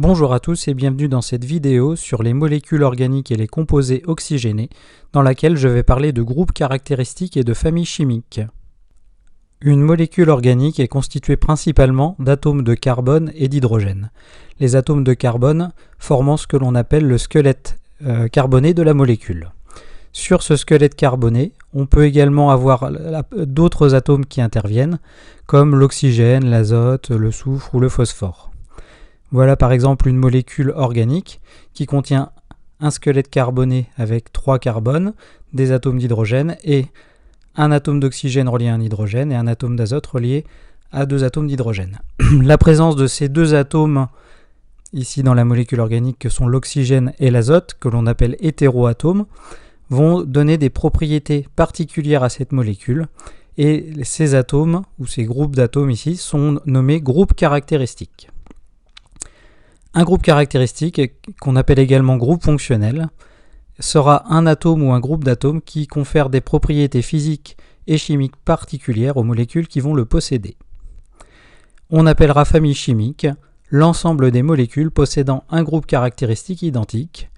Bonjour à tous et bienvenue dans cette vidéo sur les molécules organiques et les composés oxygénés, dans laquelle je vais parler de groupes caractéristiques et de familles chimiques. Une molécule organique est constituée principalement d'atomes de carbone et d'hydrogène. Les atomes de carbone formant ce que l'on appelle le squelette carboné de la molécule. Sur ce squelette carboné, on peut également avoir d'autres atomes qui interviennent, comme l'oxygène, l'azote, le soufre ou le phosphore. Voilà par exemple une molécule organique qui contient un squelette carboné avec 3 carbones, des atomes d'hydrogène et un atome d'oxygène relié à un hydrogène et un atome d'azote relié à 2 atomes d'hydrogène. La présence de ces 2 atomes ici dans la molécule organique que sont l'oxygène et l'azote, que l'on appelle hétéroatomes, vont donner des propriétés particulières à cette molécule et ces atomes ou ces groupes d'atomes ici sont nommés groupes caractéristiques. Un groupe caractéristique, qu'on appelle également groupe fonctionnel, sera un atome ou un groupe d'atomes qui confère des propriétés physiques et chimiques particulières aux molécules qui vont le posséder. On appellera famille chimique l'ensemble des molécules possédant un groupe caractéristique identique,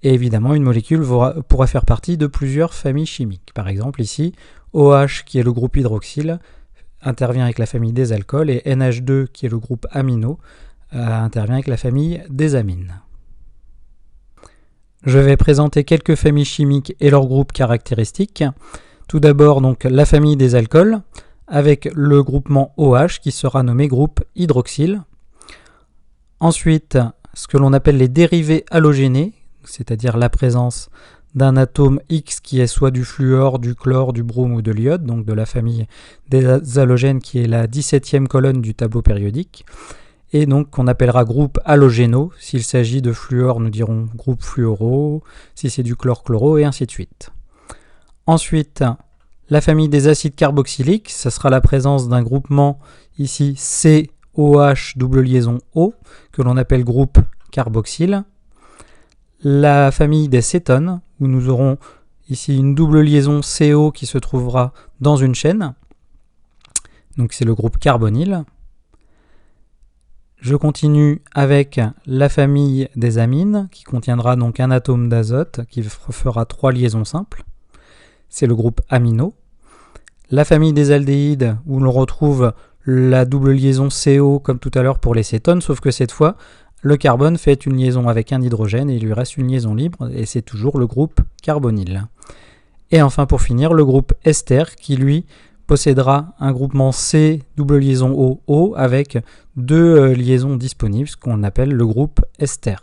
et évidemment une molécule pourra faire partie de plusieurs familles chimiques. Par exemple ici, OH qui est le groupe hydroxyle intervient avec la famille des alcools et NH2 qui est le groupe amino intervient avec la famille des amines. Je vais présenter quelques familles chimiques et leurs groupes caractéristiques. Tout d'abord donc la famille des alcools avec le groupement OH qui sera nommé groupe hydroxyle. Ensuite, ce que l'on appelle les dérivés halogénés, c'est-à-dire la présence d'un atome X qui est soit du fluor, du chlore, du brome ou de l'iode, donc de la famille des halogènes qui est la 17e colonne du tableau périodique. Et donc qu'on appellera groupe halogénaux. S'il s'agit de fluor, nous dirons groupe fluoro, si c'est du chlore-chloro, et ainsi de suite. Ensuite, la famille des acides carboxyliques, ce sera la présence d'un groupement ici COH double liaison O, que l'on appelle groupe carboxyle. La famille des cétones, où nous aurons ici une double liaison CO qui se trouvera dans une chaîne. Donc c'est le groupe carbonyle. Je continue avec la famille des amines, qui contiendra donc un atome d'azote, qui fera 3 liaisons simples. C'est le groupe amino. La famille des aldéhydes, où l'on retrouve la double liaison CO, comme tout à l'heure pour les cétones, sauf que cette fois, le carbone fait une liaison avec un hydrogène et il lui reste une liaison libre, et c'est toujours le groupe carbonyle. Et enfin, pour finir, le groupe ester, qui lui possédera un groupement C double liaison O avec 2 liaisons disponibles, ce qu'on appelle le groupe ester.